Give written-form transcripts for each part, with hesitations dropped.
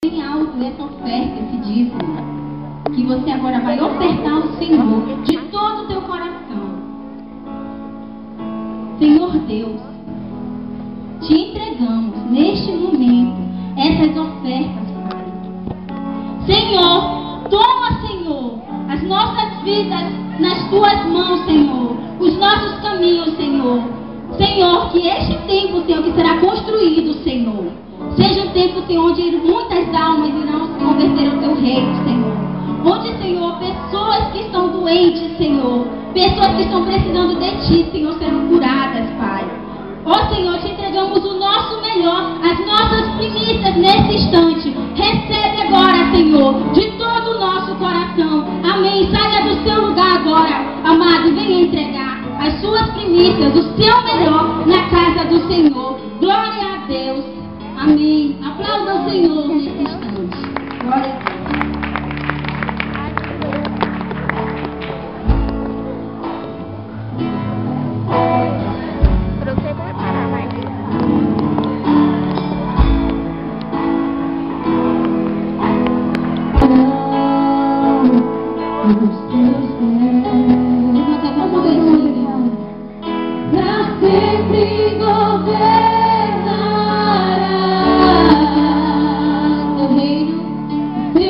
bem alto essa oferta, esse dízimo, que você agora vai ofertar ao Senhor de todo o teu coração. Senhor Deus, te entregamos neste momento essas ofertas, Pai. Senhor, toma, Senhor, as nossas vidas nas tuas mãos, Senhor, os nossos caminhos, Senhor. Senhor, que este tempo, Senhor, que será construído, Senhor, seja um tempo, Senhor, onde muitas almas irão se converter ao teu reino, Senhor. Onde, Senhor, pessoas que estão doentes, Senhor, pessoas que estão precisando de Ti, Senhor, serão curadas, Pai. Ó Senhor, te entregamos o nosso melhor, as nossas primícias nesse instante. Recebe agora, Senhor, de todo o nosso coração. Amém. Saia do seu lugar agora, amado, e venha entregar as suas primícias, o seu melhor na casa do Senhor. Glória a Deus. Amém. Aplauda o Senhor nesse instante. Glória a Deus. Teu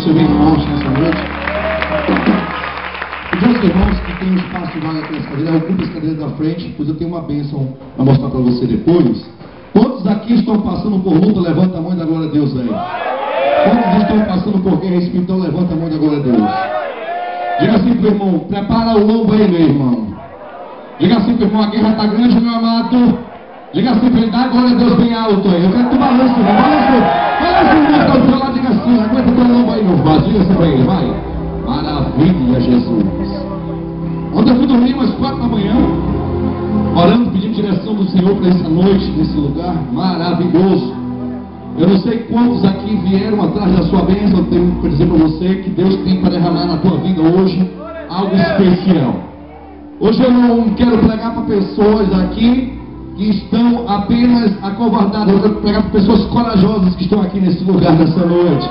ser bem forte nessa noite. E meus irmãos que tem um espaço vaga aqui nessa cadeira, ocupa as cadeiras da frente, pois eu tenho uma bênção para mostrar para você depois. Quantos aqui estão passando por luta? Levanta a mão e dá glória a Deus aí. Quantos estão passando por guerra espiritual? Levanta a mão e dá glória a Deus. Diga assim pro irmão, prepara o lombo aí, meu irmão. Diga assim pro irmão, a guerra está grande, meu amado. Diga assim pra ele, dá glória a Deus bem alto aí. Eu quero que tu balance, irmão. Balance o mundo do teu lado, diga assim, aguenta teu lombo aí, meu vaso. Diga assim pra ele, vai. Maravilha, Jesus. Ontem eu fui dormir umas 4 da manhã, orando, pedindo direção do Senhor para essa noite, nesse lugar maravilhoso. Eu não sei quantos aqui vieram atrás da sua bênção. Eu tenho para dizer para você que Deus tem para derramar na tua vida hoje algo especial. Hoje eu não quero pregar para pessoas aqui que estão apenas acovardadas. Eu quero pregar para pessoas corajosas que estão aqui nesse lugar nessa noite.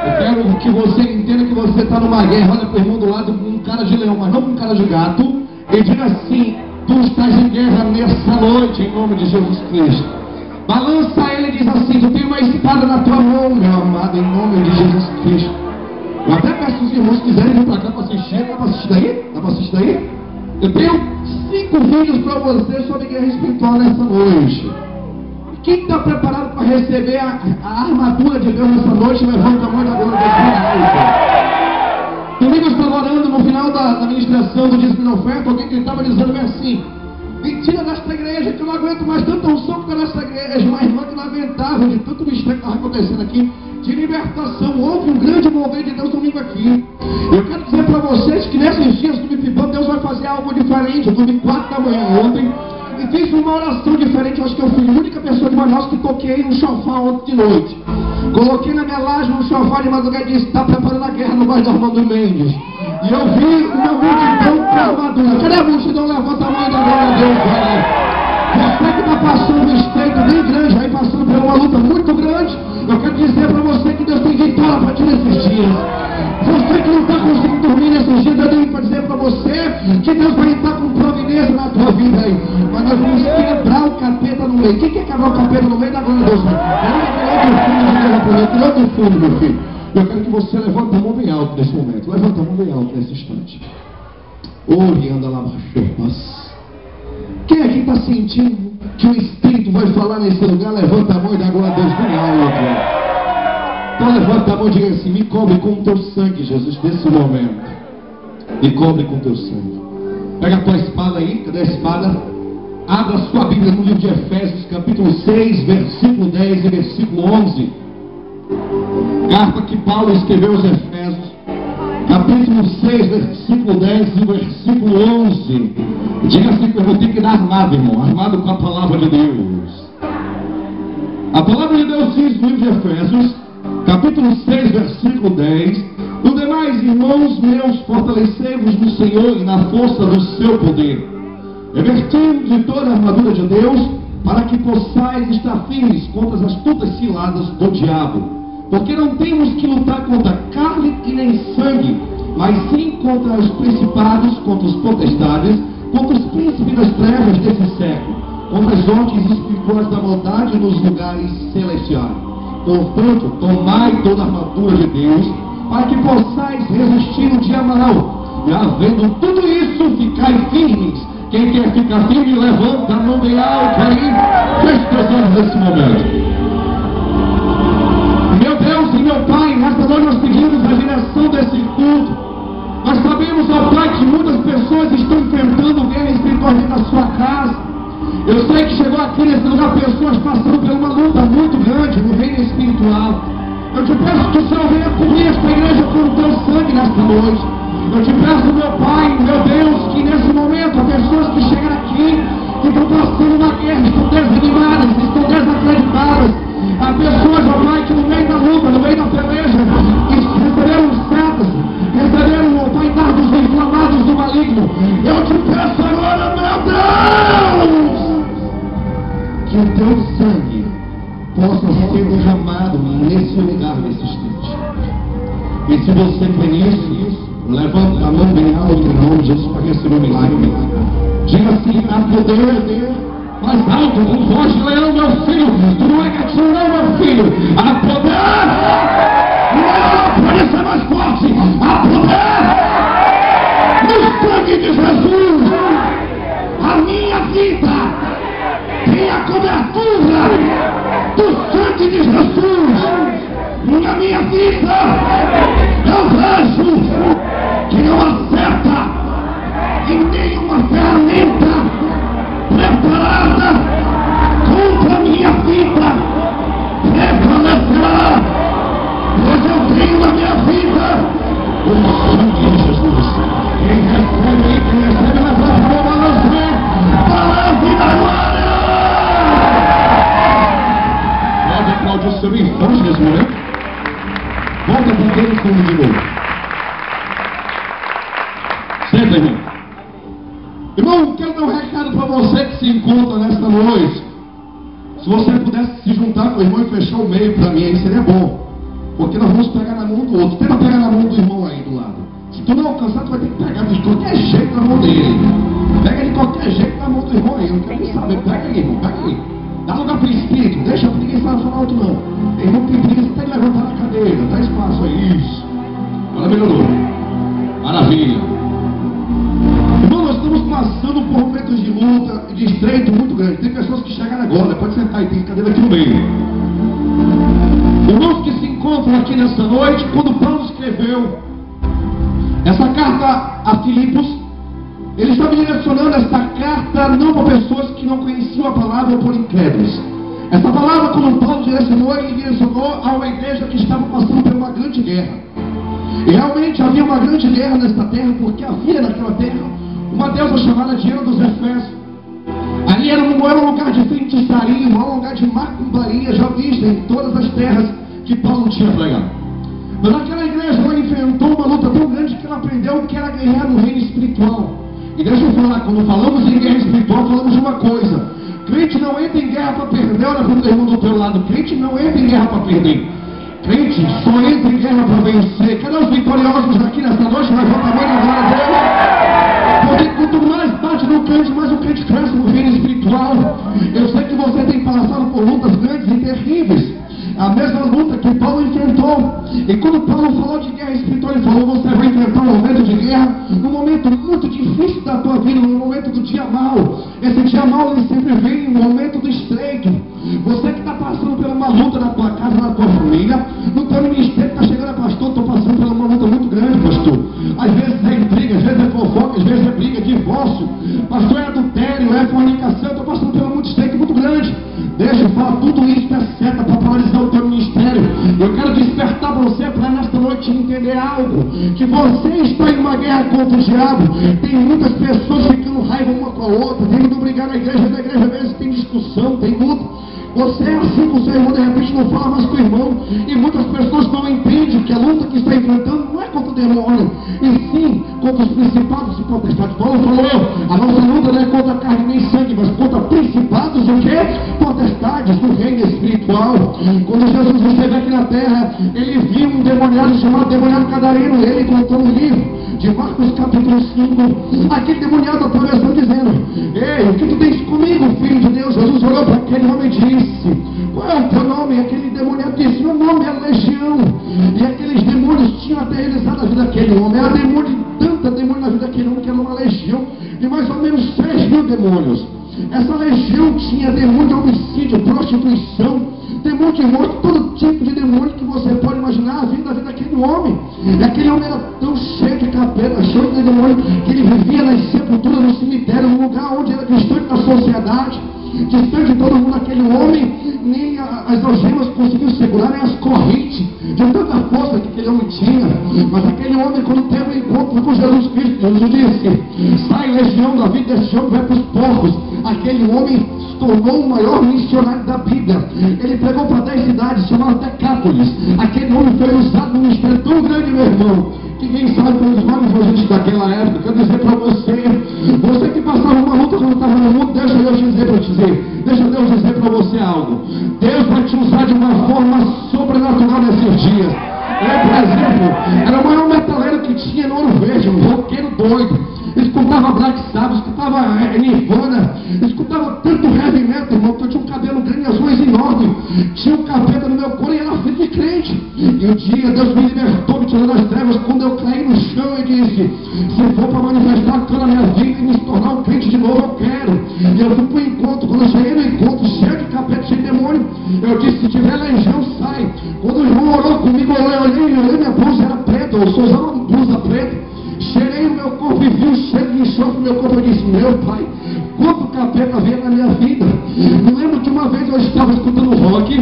Eu quero que você entenda que você está numa guerra. Olha para o irmão do lado com um cara de leão, mas não com um cara de gato. E diga assim, tu estás em guerra nessa noite, em nome de Jesus Cristo. Balança ele e diz assim, tu tem uma espada na tua mão, meu amado, em nome de Jesus Cristo. Eu até peço os irmãos que quiserem vir para cá para assistir. Dá para assistir daí? Dá para assistir daí? Eu tenho 5 vídeos para você sobre guerra espiritual nessa noite. Quem está preparado para receber a armadura de Deus nessa noite, levanta a mão da glória de Deus. Domingo eu estava orando no final da ministração do dízimo e oferta, alguém que estava dizendo assim, me tira desta igreja, que eu não aguento mais tanta unção que está nessa igreja. Uma irmã que não aguentava de tanto mistério que estava acontecendo aqui, de libertação. Houve um grande mover de Deus domingo aqui. Eu quero dizer para vocês que nesses dias do Mipibão, Deus vai fazer algo diferente. Eu dormi 4 da manhã ontem e fiz uma oração diferente. Eu acho que eu fui a única pessoa de Manaus que toquei no chofar ontem de noite. Coloquei na minha laje um chofar de madrugada e disse, está preparando a guerra no bairro do Armando Mendes. E eu vi o meu multidão com armadura. Cadê a multidão? Levanta a mão da glória a Deus, vai. Você que está passando um estreito bem grande, aí passando por uma luta muito grande, eu quero dizer para você que Deus tem vitória para ti nesses dias. Você que não está conseguindo dormir nesses dias, eu tenho para dizer para você que Deus vai estar com providência na tua vida aí. Mas nós vamos quebrar o capeta no meio. Quem quer quebrar o capeta no meio da glória de Deus? Tirou do fundo, meu filho. Eu quero que você levante a mão bem alto nesse momento. Levanta a mão bem alto nesse instante. Orianda lá baixo. Quem aqui está sentindo que o Espírito vai falar nesse lugar? Levanta a mão e dá glória a Deus bem alto. Então levanta a mão e diga assim, me cobre com o teu sangue, Jesus, nesse momento. Me cobre com o teu sangue. Pega a tua espada aí, cadê a espada? Abra sua Bíblia no livro de Efésios, capítulo 6, versículo 10 e versículo 11. Carta que Paulo escreveu aos Efésios, capítulo 6, versículo 10 e versículo 11. Diga assim, eu vou ter que dar armado, irmão, armado com a palavra de Deus. A palavra de Deus diz no livro de Efésios, capítulo 6, versículo 10: no demais, irmãos meus, fortalecei-vos no Senhor e na força do seu poder, revestindo de toda a armadura de Deus, para que possais estar firmes contra as astutas ciladas do diabo. Porque não temos que lutar contra carne e nem sangue, mas sim contra os principados, contra os potestades, contra os príncipes das trevas desse século, contra as hostes espirituais da maldade nos lugares celestiais. Portanto, tomai toda a armadura de Deus, para que possais resistir no dia mau, e havendo tudo isso, ficai firmes. Quem quer ficar firme, levanta a mão bem alto aí. Feche teus olhos nesse momento. Meu Deus e meu Pai, nesta noite nós pedimos a direção desse culto. Nós sabemos, ó Pai, que muitas pessoas estão enfrentando guerra espiritual dentro da sua casa. Eu sei que chegou aqui nesse lugar pessoas passando por uma luta muito grande no reino espiritual. Eu te peço que o Senhor venha cobrir esta igreja com o teu sangue nesta noite. Eu te peço, meu Pai, meu Deus, que nesse momento as pessoas que chegaram aqui, que estão passando uma guerra, estão desanimadas, estão desacreditadas. Há pessoas, ó Pai, que no meio da luta, no meio da peleja, receberam setas, receberam, ó Pai, dardos inflamados do maligno. Eu te peço agora, meu Deus, que o teu sangue possa ser derramado nesse lugar, nesse instante. E se você crê nisso, levanta a mão bem alto em nome de Jesus para receber o milagre. Diga assim, há poder mais alto, com voz de leão, meu filho. Tu não é gatinho não, meu filho. Há poder. Não, por essa cobertura do sangue de Jesus na minha vida. Eu vejo que não acerta em nenhuma ferramenta preparada contra a minha vida prevalecerá, pois eu tenho na minha vida o sangue de Jesus. Quem recebe, levanta a mão, balance da glória. Pode aplaudir o seu irmão nesse momento. Volta para Deus como de novo. Senta, irmão. Irmão, quero dar um recado para você que se encontra nesta noite. Se você pudesse se juntar com o irmão e fechar o meio para mim, aí seria bom. Porque nós vamos pegar na mão do outro. Tenta pegar na mão do irmão aí do lado. Se tu não alcançar, tu vai ter que pegar de qualquer jeito na mão dele. Pega de qualquer jeito na mão do irmão aí. Eu não quero nem saber. Pega aí, irmão. Pega aí. Dá lugar para o Espírito. Deixa pra ninguém falar alto, não. Tem irmão que tem preguiça até de levantar na cadeira. Dá espaço aí. Isso. Agora melhorou. Maravilha. Irmão, nós estamos passando por momentos de luta e de estreito muito grande. Tem pessoas que chegaram agora. Pode sentar aí. Tem cadeira aqui no meio. Irmãos que se encontram aqui nessa noite, quando Paulo escreveu essa carta a Filipos, ele estava direcionando essa carta não para pessoas que não conheciam a palavra ou por incrédulos. Essa palavra, quando Paulo direcionou, ele direcionou a uma igreja que estava passando por uma grande guerra. E realmente havia uma grande guerra nesta terra, porque havia naquela terra uma deusa chamada Diana dos Efésios. Ali era um lugar de feitiçaria, um lugar de macumbaria já vista em todas as terras que Paulo tinha pregado. Mas aquela igreja ela enfrentou uma luta tão grande que ela aprendeu que era guerrear no reino espiritual. E deixa eu falar, quando falamos em guerra espiritual, falamos de uma coisa: crente não entra em guerra para perder. Olha para o irmão do teu lado, crente não entra em guerra para perder. Crente só entra em guerra para vencer. Cadê os vitoriosos aqui nessa noite? Levanta a mão na glória a Deus. Porque quanto mais bate no crente, mais o crente cresce no reino espiritual. Eu sei que você tem passado por lutas grandes e terríveis. A mesma luta que Paulo enfrentou. E quando Paulo falou de guerra espiritual, ele falou: você vai enfrentar um momento de guerra, um momento muito difícil da tua vida, um momento do dia mau. Esse dia mau ele sempre vem no momento do estreito. Você que está passando por uma luta na tua casa, na tua família, no teu ministério, está chegando: pastor, estou passando por uma luta muito grande, pastor. Às vezes é intriga, às vezes é fofoca, às vezes é briga, divórcio, pastor, é adultério, é fornicação. Estou passando por um estreito muito grande. Deixa eu falar, tudo isso é certo para paralisar o teu ministério. Eu quero despertar você para nesta noite entender algo: que você está em uma guerra contra o diabo. Tem muitas pessoas ficando raiva uma com a outra, vindo brigar na igreja às vezes tem discussão, tem luta. Você é assim com o seu irmão, de repente não fala mais com o irmão. E muitas pessoas não entendem que a luta que está enfrentando não é contra o demônio, e sim contra os principados e potestades. Paulo falou: a nossa luta não é contra a carne nem sangue, mas contra principados e o quê? Potestades do reino espiritual. Quando Jesus esteve aqui na terra, ele viu um demoniado chamado demoniado Gadareno. Ele contou no livro de Marcos capítulo 5. Aquele demoniado apareceu dizendo: ei, o que tu tens comigo, filho de Deus? Jesus olhou para aquele homem e disse: qual é o teu nome? Aquele demoniado disse: meu nome é Legião. E aqueles demônios tinham aterrorizado a vida daquele homem. Era tanta demônio na vida daquele homem que era uma legião de mais ou menos 3.000 demônios. Essa legião tinha demônio de homicídio, prostituição, demônio de morte, todo tipo de demônio que você pode imaginar vindo da vida daquele homem. E aquele homem era tão cheio de capeta, cheio de demônio, que ele vivia nas sepulturas, no cemitério, num lugar onde era distante da sociedade, distante de todo mundo. Aquele homem, nem as algemas conseguiam segurar, nem as correntes, de tanta força que aquele homem tinha. Mas aquele homem, quando teve um encontro com Jesus Cristo, Jesus disse: sai, legião, da vida desse homem vai para os porcos. Aquele homem se tornou o maior missionário da Bíblia. Ele pregou para 10 cidades, chamado Decápolis. Aquele homem foi usado num ministério tão grande, meu irmão, que quem sabe pelos nomes da gente daquela época. Quero dizer para você que passava uma luta quando estava no mundo, deixa Deus dizer para você algo. Deus vai te usar de uma forma sobrenatural nesses dias. Por exemplo, era o maior metaleiro que tinha no Ouro Verde, um roqueiro doido. Escutava Black Sabbath, escutava Nirvana, escutava tanto heavy metal, irmão, que eu tinha um cabelo grande, as unhas enormes, tinha um capeta no meu couro e era filho de crente. E um dia Deus me libertou, me tirou das trevas. Quando eu caí no chão, eu disse: se for para manifestar toda a minha vida e me tornar um crente de novo, eu quero. E eu fui para o encontro. Quando eu cheguei no encontro, Eu disse, se tiver legião, sai. Quando o irmão orou comigo, eu olhei, minha blusa era preta, eu só usava uma blusa preta. Cheirei o meu corpo e vi o cheiro de enxofre no meu corpo. Eu disse, meu pai, quanto capeta veio na minha vida. Me lembro que uma vez eu estava escutando rock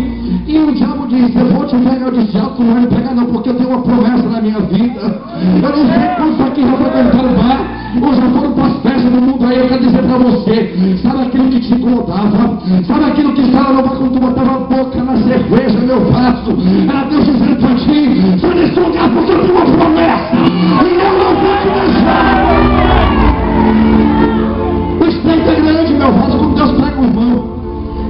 e o diabo disse, eu vou te pegar. Eu disse, tu não vai me pegar não, porque eu tenho uma promessa na minha vida. Eu não sei quantos aqui já frequentaram o bar ou já foram para as festas do mundo aí. Eu quero dizer para você, sabe aquilo que te incomodava? Sabe aquilo que estava no bar quando tu botava a boca na cerveja, meu vaso? Era Deus dizendo para ti, sai desse lugar porque eu tenho uma promessa e eu não vou te deixar. O estreito é grande, meu vaso, como Deus prega o irmão.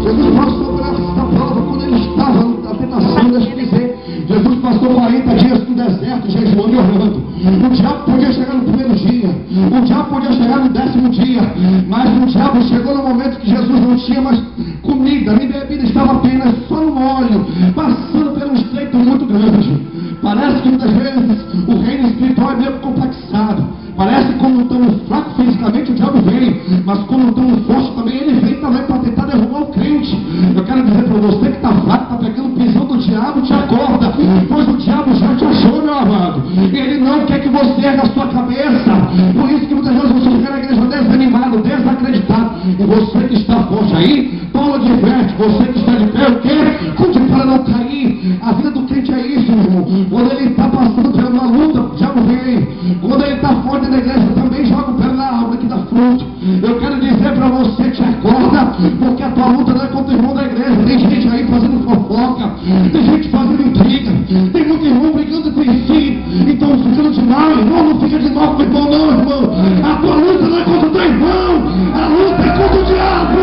Jesus passou por essa prova quando ele estava na tentação, deixa eu dizer. Jesus passou 40 dias no deserto, jejuando e orando. O diabo podia chegar no primeiro dia, o diabo podia chegar no 10º dia, mas o diabo chegou no momento que Jesus não tinha mais comida, nem bebida, estava apenas só no óleo, passando por um estreito muito grande. Parece que muitas vezes o reino espiritual é meio complexado. Parece que quando estamos fracos fisicamente o diabo vem, mas quando estamos fortes também ele vem também para tentar derrubar o crente. Eu quero dizer para você que está fraco, está pegando o pisão do diabo, te acorda, pois o diabo já te achou, meu amado. Ele não quer que você ergue a sua cabeça. Por isso que muitas vezes você fica na igreja desanimado, desacreditado. E você que está forte aí, Paulo adverte, você que está de pé, o quê? Cuide para não cair. A vida do crente é isso, meu irmão. Quando ele está passando por uma luta, o diabo vem. Quando ele está forte na igreja, também joga o pé na árvore que dá fruto. Eu quero dizer para você, te acorda, porque a tua luta não é contra o irmão da igreja. Tem gente aí fazendo fofoca, tem gente fazendo intriga, tem muito irmão brigando com si. Então ficando de mal, irmão, não fica de mal com o irmão não, irmão. A tua luta não é contra o teu irmão, a luta é contra o diabo.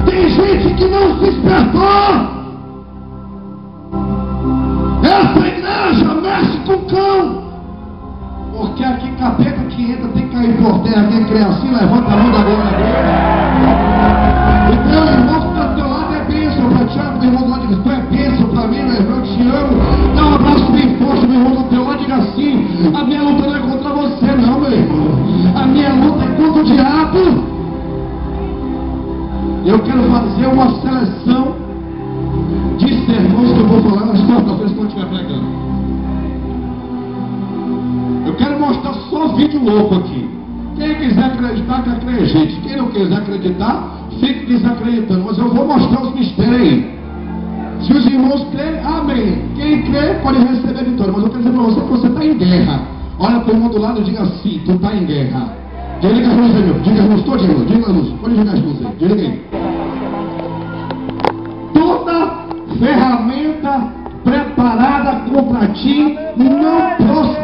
Tem gente que não se despertou. Essa igreja mexe com o cão. Porque aqui capeta que entra tem que cair por terra. Quem crê assim, levanta a mão da glória a Deus. O teu irmão que está do teu lado é bênção para ti. O irmão do lado diz, tu é bênção para mim, meu irmão, eu te amo. Dá um abraço bem forte, meu irmão do teu lado, diga assim, a minha luta não é contra você não, meu irmão. A minha luta é contra o diabo. Eu quero fazer uma seleção de sermões que eu vou falar nas quarta-feiras quando estiver pregando. Eu quero mostrar só vídeo louco aqui. Quem quiser acreditar, que acredite. Quem não quiser acreditar, fique desacreditando. Mas eu vou mostrar os mistérios aí. Se os irmãos crerem, amém. Quem crê pode receber a vitória. Mas eu quero dizer para você que você está em guerra. Olha para o irmão do lado e diga assim, tu está em guerra. Diga as luzes aí, meu. Diga as luzes todinho, diga as luzes. Pode jogar as luzes aí. Diga aí. Toda ferramenta preparada contra ti não prosperará.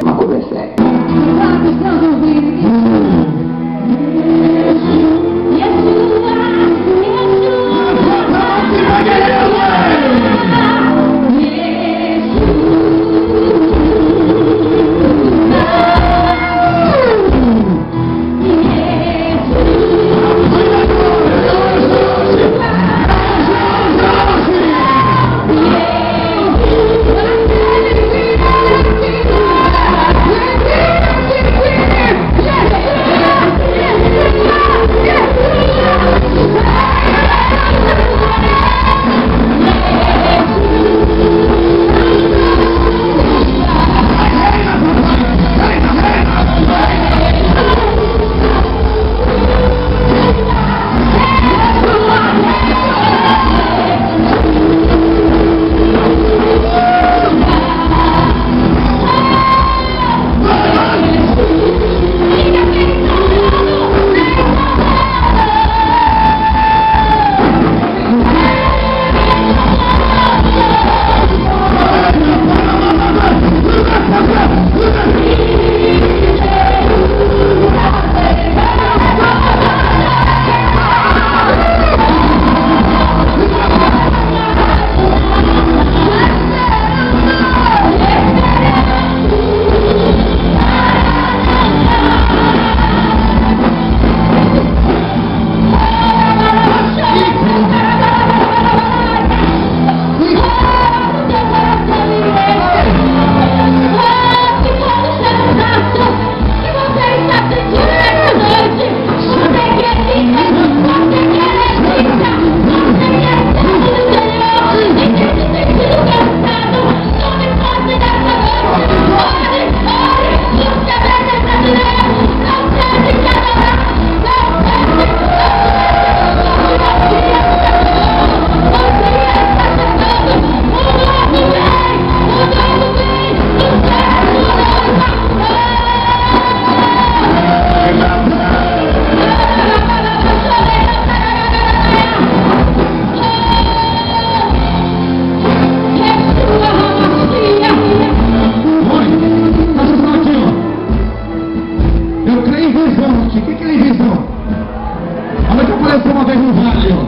uma vez no vale, ó.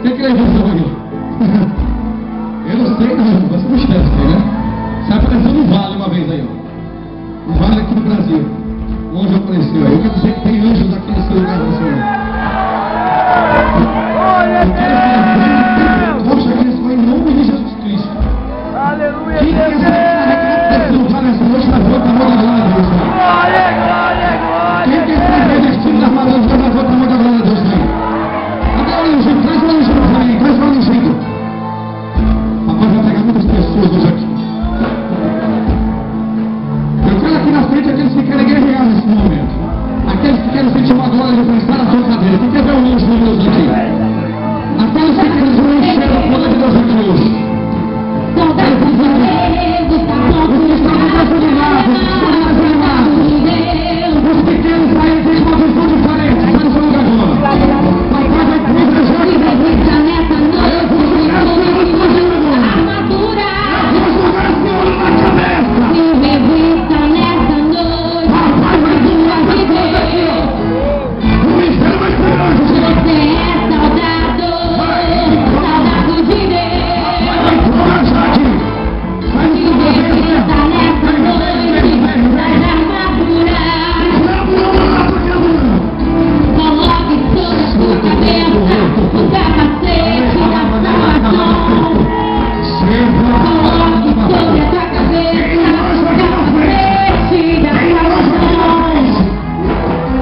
Quem quer ver isso aí? Eu não sei, não. Você não esquece, né? Sai aparecendo no vale uma vez aí, ó. Um vale aqui no Brasil. Onde apareceu aí? Eu quero dizer que tem anjos aqui nesse lugar, Senhor. Vamos chegar nesse lugar em nome de Jesus Cristo. Aleluia. Quem quer ser carregado desse lugar nessa noite, levanta a mão da glória a Deus, Pai. Glória, glória, glória. Quem quer ser revestido da armadura de Deus, levanta a mão da glória a Deus, Pai. Agora, ungido, traz o ungido para mim, traz o ungido. Papai vai pegar muitas pessoas hoje aqui. Eu quero aqui na frente aqueles que querem guerrear nesse momento. Aqueles que querem sentir uma glória de prestar na sua cadeira. Quem quer ver um anjo de Deus aqui? Aqueles que querem encher o poder de Deus aqui hoje. Saudade de Deus, está pronto. Os que estão desanimados, os que estão desanimados. Os pequenos saem de uma visão diferente. Sai do seu lugar agora. Papai vai privilegiar Se revista nessa noite, armadura. Se revista nessa noite, armadura de Deus. Você é saudado de Deus. Se revista nessa noite, das armaduras. Coloque toda a sua cabeça, o capacete da salvação. Coloque sobre a sua cabeça, o capacete da salvação.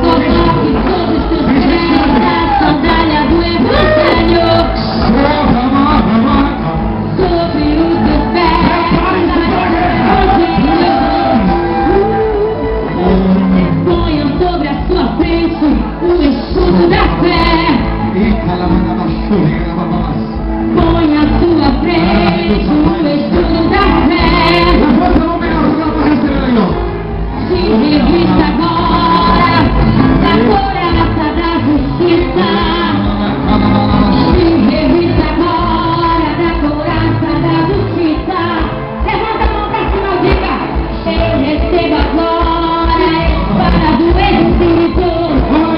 Coloque sobre os teus pés a sandália do Evangelho. Sobre os teus pés a sandália do Evangelho. Ponha sobre a sua frente o escudo da fé. Põe à sua frente o escudo da fé. Se revista agora da couraça da justiça. Se revista agora da couraça da justiça. Levanta a mão pra cima e diga: eu recebo agora a espada do Espírito. Eu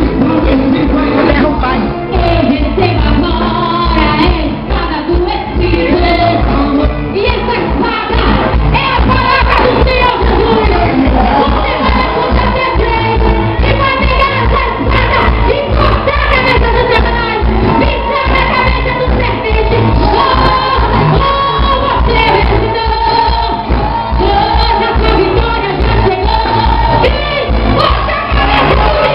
recebo agora a espada do Espírito. E essa espada é a palavra do Senhor Jesus. Você vai acontecer crente e vai pegar essa espada e cortar a cabeça do Satanás, pintar a cabeça do serpente. Você ressuscitou. Hoje a sua vitória já chegou. E corta a cabeça do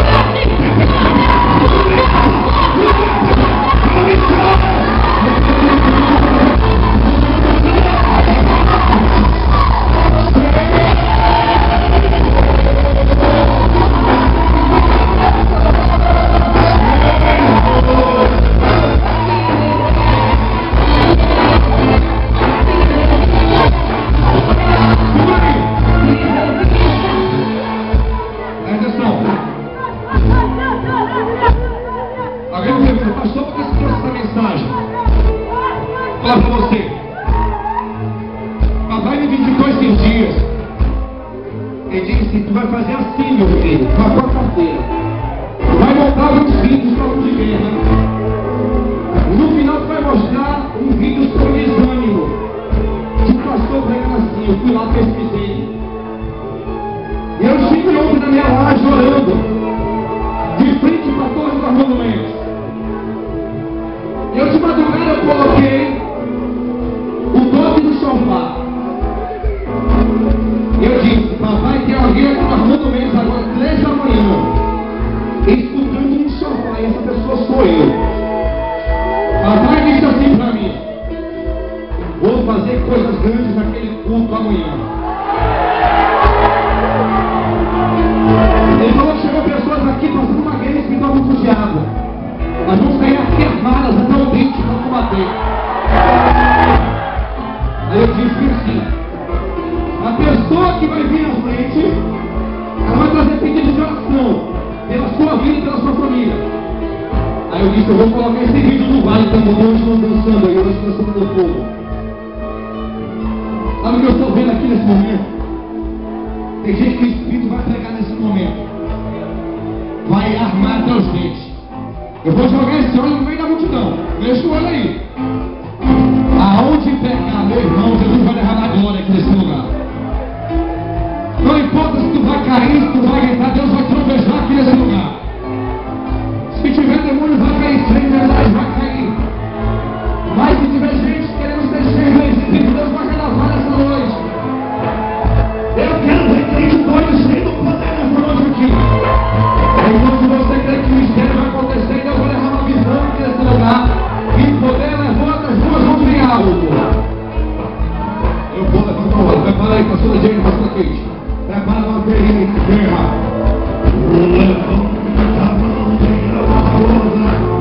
Alguém me pergunta, pastor, por que você trouxe essa mensagem? Vou falar para você. Papai me visitou esses dias. Ele disse: tu vai fazer assim, meu filho, com a quarta-feira. Tu vai montar uns vídeos para de guerra. No final tu vai mostrar um vídeo sobre desânimo. Se o pastor pregando assim, eu fui lá, pesquisei. E eu estive ontem na minha laje orando, de frente para a Torre dos Monumentos. Eu de madrugada eu coloquei o toque do sofá. Eu disse: papai, tem alguém aqui nos monumentos agora, 3 da manhã, escutando um sofá, e essa pessoa sou eu. Papai disse assim para mim: vou fazer coisas grandes naquele culto amanhã. Ele falou que chegou pessoas aqui passando uma guerra espiritual muito de água. Nós vamos sair aqui armadas até o dente para combater. Aí eu disse assim: a pessoa que vai vir à frente, ela vai trazer pedido de oração pela sua vida e pela sua família. Aí eu disse: eu vou colocar esse vídeo no vale também, onde estão dançando aí, onde estão dançando no fogo. Sabe o que eu estou vendo aqui nesse momento? Tem gente que o Espírito vai pregar nesse momento. Vai armar até os dentes. Eu vou jogar esse óleo no meio da multidão. Deixa o óleo aí. Aonde pegar, meu irmão, Jesus vai derramar glória aqui nesse lugar. Não importa se tu vai cair, se tu vai entrar, Deus vai trovejar aqui nesse lugar. Se tiver demônio, vai cair. Se enfermidade, vai cair. Mas se tiver gente querendo ser cheio, Deus vai renovar essa noite. Eu quero ver crente doido cheio do poder nessa noite aqui. Enquanto você crê que o mistério vai acontecer, Deus vai derramar visão aqui nesse lugar. E poder levanta as duas mãos bem alto. Eu vou levantar o olho. Prepara aí, pastora Jane, pastora Kate. Prepara uma guerra. Levanta a mão bem alta.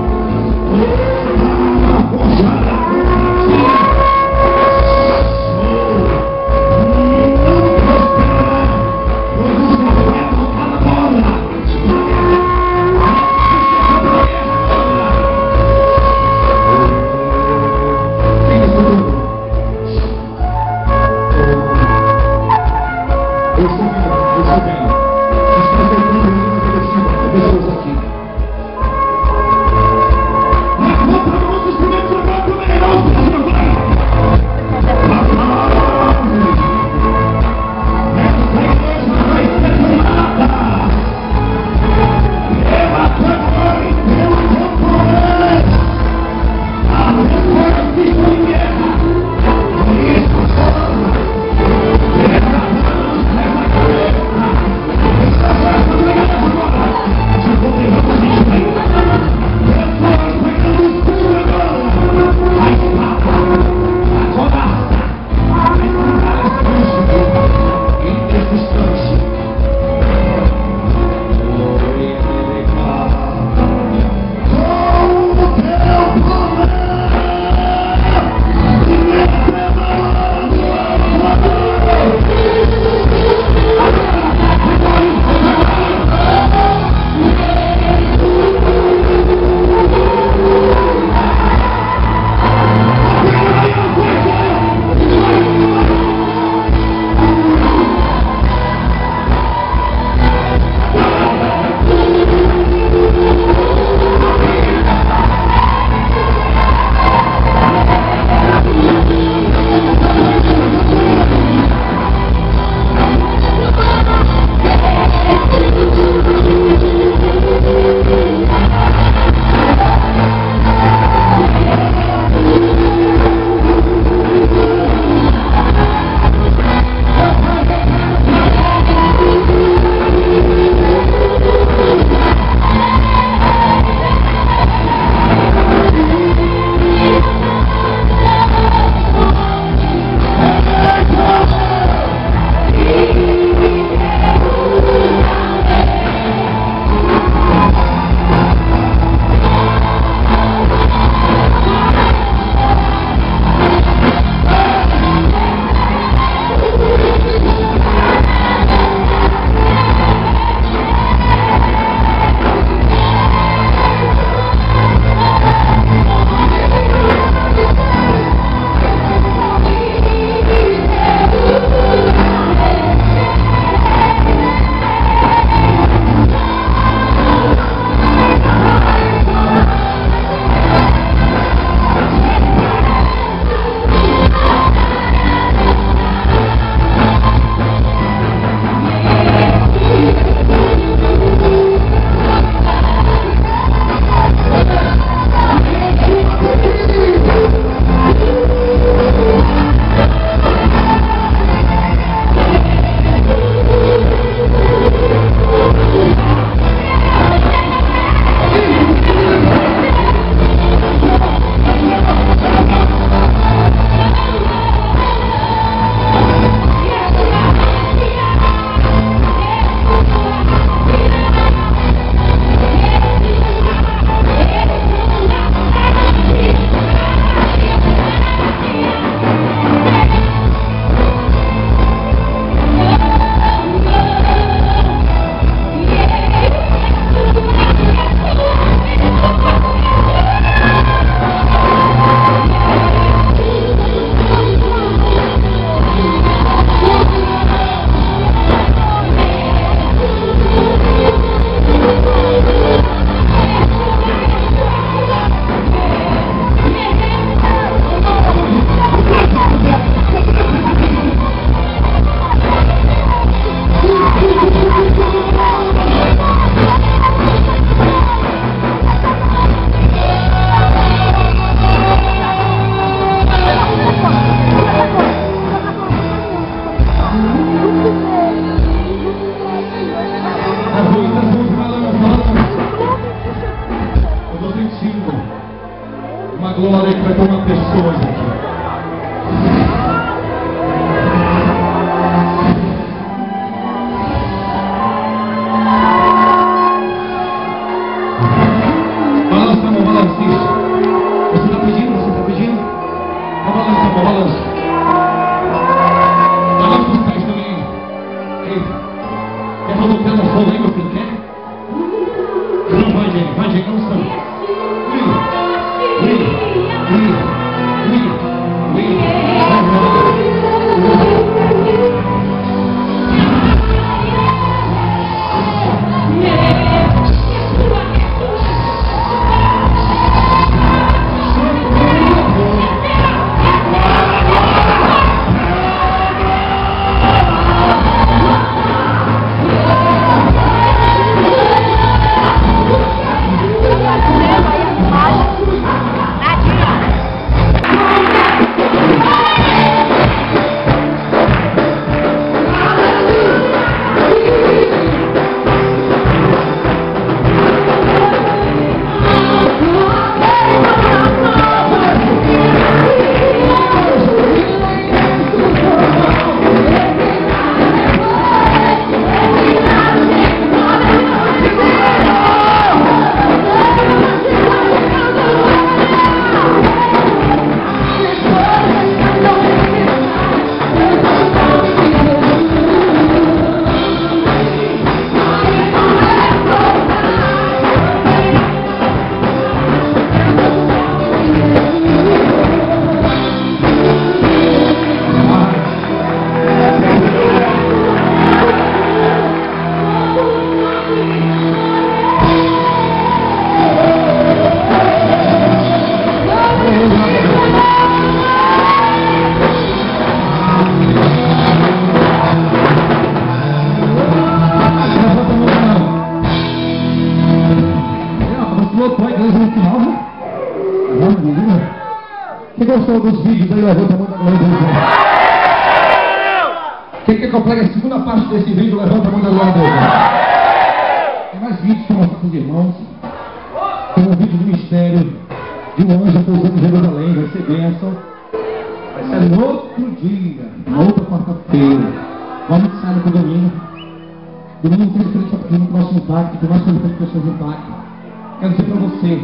Uma glória que vai tomar pessoas aqui. Balança a mão, balança isso. Você está pedindo? Você está pedindo? Balança a mão, balança. Balança os pés também. Eita. Quer fazer o pé no fogo aí, meu filho? Quer? Não, vai, gente, não sabe. Quem gostou dos vídeos aí, levanta a mão da glória a Deus. Quem quer que eu pregue a segunda parte desse vídeo, levanta a mão da glória a Deus. Tem mais vídeos para mostrar para os irmãos. Tem um vídeo do mistério de um anjo pousando em Jerusalém, vai ser bênção. Vai ser no outro dia, na outra quarta-feira. Vamos sair no domingo. Domingo não tem diferente para pedir no próximo impacto, tem mais coisa para as pessoas no impacto. Quero dizer para você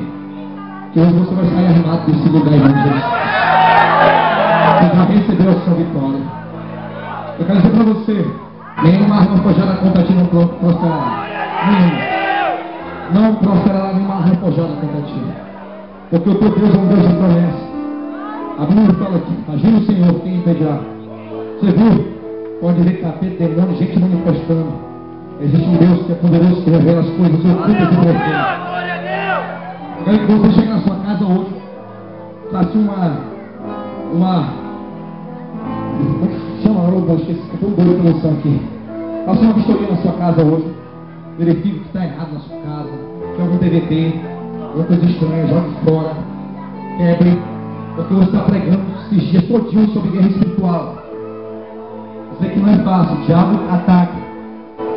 que hoje você vai sair arrumado desse lugar, irmão Jesus. Você já recebeu a sua vitória. Eu quero dizer para você, nenhuma arma forjada contra ti não prosperará. Não prosperará nenhuma arma forjada contra ti. Porque o teu Deus é um Deus de promessa. A Bíblia fala aqui, imagina o Senhor, quem impedirá. Você viu? Pode ver capeta, demônio, gente manifestando. Existe um Deus que é poderoso, que revela as coisas ocultas e profundas. Eu quero que você chegue na sua casa hoje, faça chama a roupa, esqueci, que foi um barulho de emoção aqui. Faça uma vistoria na sua casa hoje, verifique o que está errado na sua casa, tem algum TVT, alguma coisa estranha, jogue fora, quebre, porque você está pregando esses dias todinhos sobre guerra espiritual. Eu sei que não é fácil, o diabo ataca.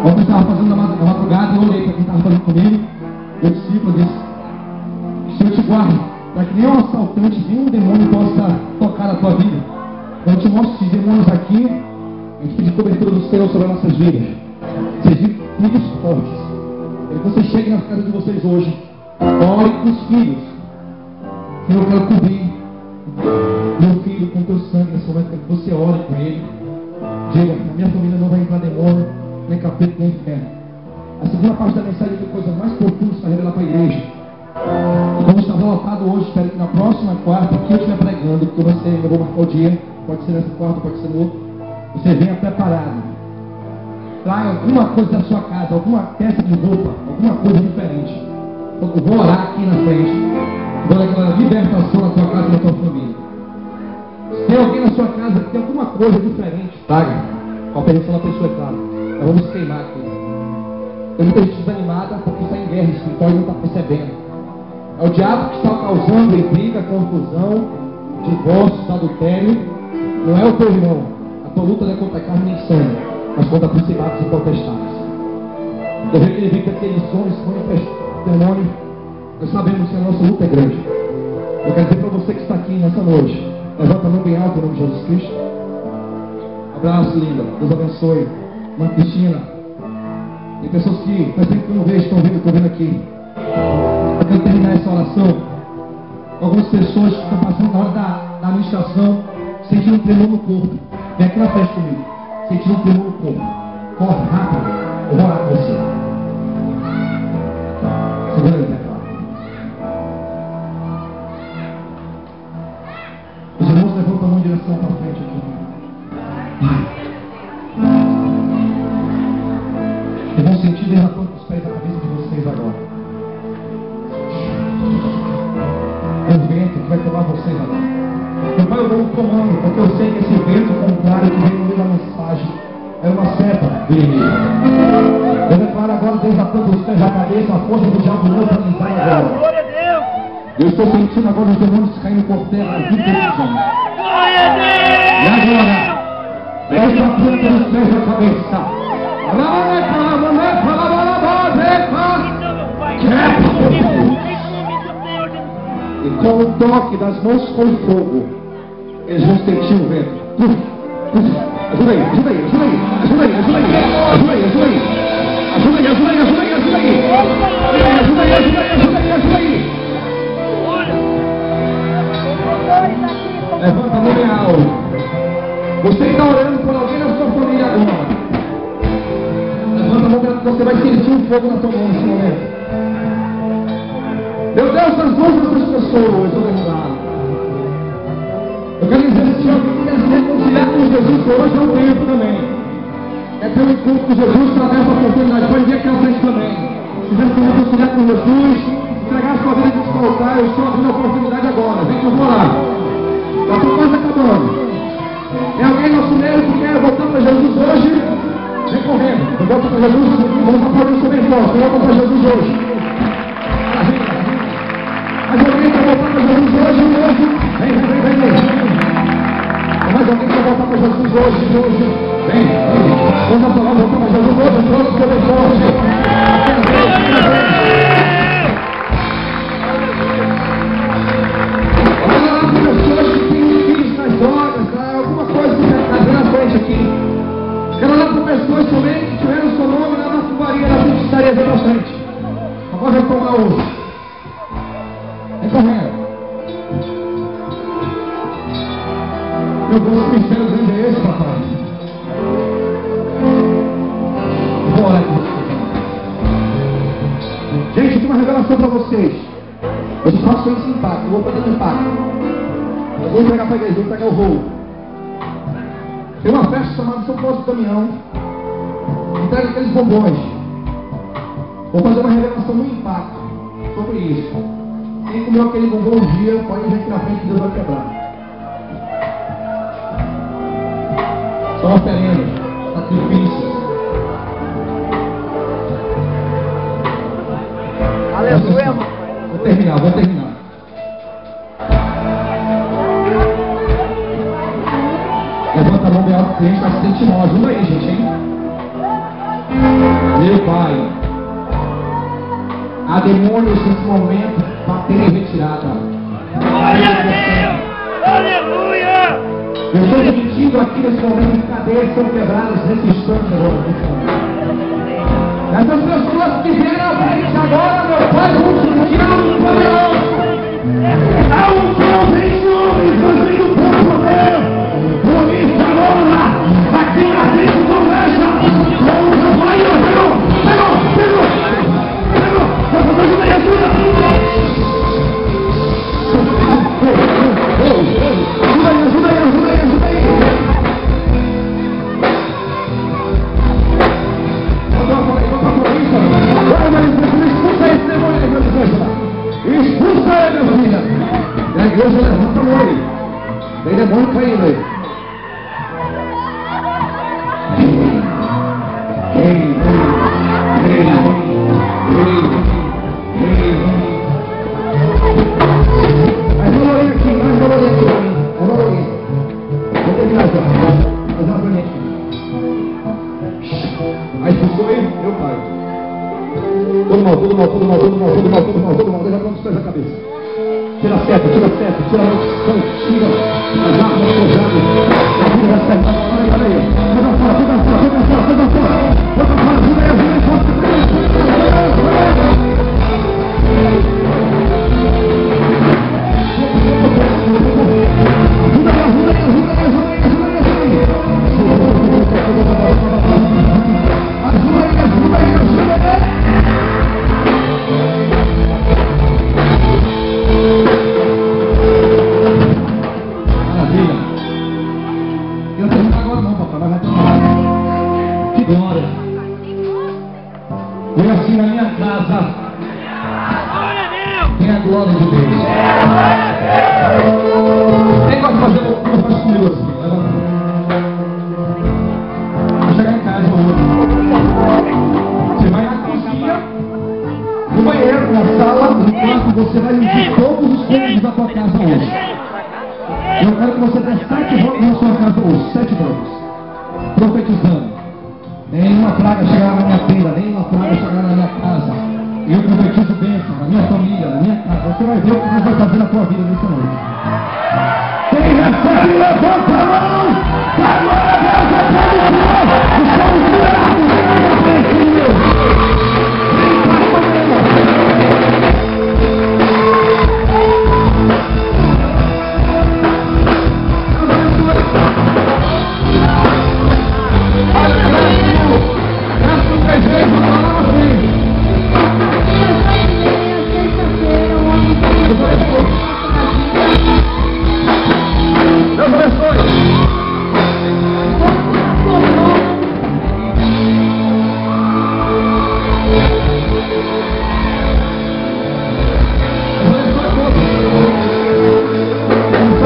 Ontem eu estava fazendo na madrugada e eu olhei para quem estava fazendo comigo, meu discípulo disse: Senhor te guarde, para que nenhum assaltante, nenhum demônio possa tocar a tua vida. Quando eu te mostro esses demônios aqui, a gente pede cobertura do Senhor sobre as nossas vidas. Sejam filhos fortes. Quero que você chegue na casa de vocês hoje, ore com os filhos. Senhor, eu quero cobrir meu filho com teu sangue nesse momento, que você ore com ele. Diga: a minha família não vai entrar demônio, nem capeta, nem inferno. A segunda parte da mensagem tem coisas mais profundas para revelar para a igreja. Como está lotado hoje, espero que na próxima quarta, que eu estiver pregando, porque eu vou marcar o dia, pode ser nessa quarta, pode ser no outro, você venha preparado. Traga alguma coisa da sua casa, alguma peça de roupa, alguma coisa diferente. Eu vou orar aqui na frente, vou declarar libertação na tua casa e na tua família. Se tem alguém na sua casa que tem alguma coisa diferente, traga. Com a permissão da pessoa, é claro. Nós vamos queimar aqui. Tem muita gente desanimada porque está em guerra espiritual e não está percebendo. É o diabo que está causando intriga, confusão, divórcio, adultério. Não é o teu irmão. A tua luta não é contra a carne nem sangue, mas contra principados e potestades. Eu vejo que ele vem com aqueles sons, demônio. Nós sabemos que a nossa luta é grande. Eu quero dizer para você que está aqui nessa noite, levanta a mão bem alta em nome de Jesus Cristo. Abraço, linda. Deus abençoe. Irmã Cristina. Tem pessoas que faz tempo que eu não vejo, estão vendo aqui. Eu quero terminar essa oração. Algumas pessoas que estão passando na hora da administração, sentindo um tremor no corpo. Vem aqui na frente comigo. Sentindo um tremor no corpo. Corre, rápido. Eu vou orar com você. Segura aí, teclado. Os irmãos levantam a mão em direção para frente aqui. Eu vou sentir derramando os pés da cabeça de vocês agora. É o vento que vai tomar vocês agora. Meu Pai, eu dou um comando, porque eu sei que esse vento contrário que vem no meio da mensagem é uma seta do inimigo. Eu declaro agora, desatando os pés da cabeça, a força do diabo não para entrar agora. Glória a Deus! Eu estou sentindo agora os demônios caindo por terra. Glória a Deus! E agora, pega a ponta dos pés da cabeça. E com o toque das mãos com fogo, eles vão sentir o vento. Ajuda aí, ajuda aí, ajuda aí, ajuda aí, ajuda aí, ajuda aí, ajuda aí, ajuda aí, ajuda aí, ajuda aí, ajuda aí, ajuda aí, ajuda aí, ajuda aí, ajuda aí. Levanta a mão bem alto. Você está orando por alguém na sua família agora. Levanta a mão, você vai sentir um fogo na sua mão nesse momento. Meu Deus, as mãos dessas pessoas, eu quero dizer que se alguém quer se reconciliar com Jesus hoje, é o tempo também. É ter um encontro com Jesus, através da oportunidade. Pode vir aqui à frente também. Se quiser se reconciliar com Jesus, entregar a sua vida de desfrutar, eu estou abrindo a oportunidade agora. Vem que eu vou lá. Já estou quase acabando. Tem alguém no nosso meio que quer voltar para Jesus hoje? Vem correndo. Eu volto para Jesus, vamos aplaudir o seu bem forte. Eu volto para Jesus hoje. Mas alguém quer voltar para Jesus hoje? Vem. Mas alguém quer voltar para Jesus hoje? Vem. Vamos voltar para Jesus hoje. Volta para Jesus hoje. Olha lá para pessoas que têm filhos nas drogas, alguma coisa que está na frente aqui. Quero olhar para pessoas também que tiveram seu nome na macumbaria, na feitiçaria da frente. Agora vai tomar hoje. Vem correndo. Meu Deus, que mistério grande é esse, papai? Vou orar com vocês. Gente, eu tenho uma revelação para vocês. Eu só faço esse impacto, eu vou fazer um impacto. Eu vou entregar para a igreja, vou pegar o rolo. Tem uma festa chamada São Paulo do Damião. Entrega aqueles bombons. Vou fazer uma revelação no impacto sobre isso. Quem comeu aquele bombom um dia, pode vir aqui na frente que Deus vai quebrar. São oferendas, sacrifícios. Aleluia! Vou terminar. Levanta a mão bem alto, cliente vai se sentir mal. Ajuda aí, gente, hein? Meu Pai, há demônios nesse momento para terem retirada. Glória a Deus! Aleluia! Eu estou repetindo aqui nesse momento que cadeias são quebradas nesse instante agora. Essas pessoas que vieram à frente agora, meu Pai, vamos sentir algo poderoso. Há um povo em nome do poder. Por isso agora, aqui na frente do Veja, vamos vai, pegou. Ajuda aí, ajuda. Ajuda aí. Expulsa ele, meu filho. E a igreja levanta a mão aí. Tem demônio caindo aí. Mais dolorinho aqui. Vou terminar já. Fazer uma planeta aqui. Aí expulsou aí, meu pai. Todo mal. Deixa quando os pés da cabeça. Tira seta, tira a seta, tira a maldição, tira as armas pesadas. A vida vai ser mais. Olha aí. Joga fora, joga fora, joga fora, joga fora. Joga fora, ajuda aí, ajuda aí, força. Eu assim na minha casa tem a glória de Deus. Quem gosta de fazer loucura, faz comigo assim. Vou chegar em casa hoje. Você vai na cozinha, no banheiro, na sala, no quarto, você vai ungir todos os cômodos da sua casa hoje. Eu quero que você dê 7 voltas na sua casa hoje, 7 voltas. Profetizando. Nenhuma praga chegará na minha tenda, nenhuma praga chegará na minha casa. Eu profetizo bênção na minha família, na minha casa. Você vai ver o que Deus vai fazer na tua vida nessa noite. Quem recebe, levanta a mão! Glória a Deus, é Deus! Estamos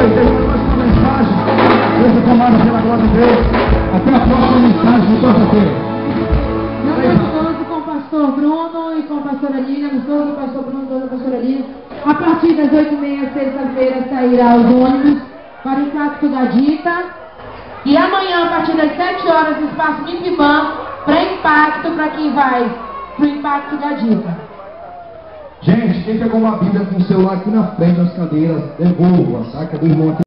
curados! Até a próxima mensagem de quarta-feira. Com o pastor Bruno e com a pastora Lília, com o pastor Bruno e a pastora Lília. A partir das 8h30, sexta-feira, sairá os ônibus para o Impacto da Dita. E amanhã, a partir das 7 horas, no espaço Mipibã, para Impacto, para quem vai para o Impacto da Dita. Gente, quem pegou uma Bíblia com o celular aqui na frente, nas cadeiras, devolva, tá? Que é do irmão aqui.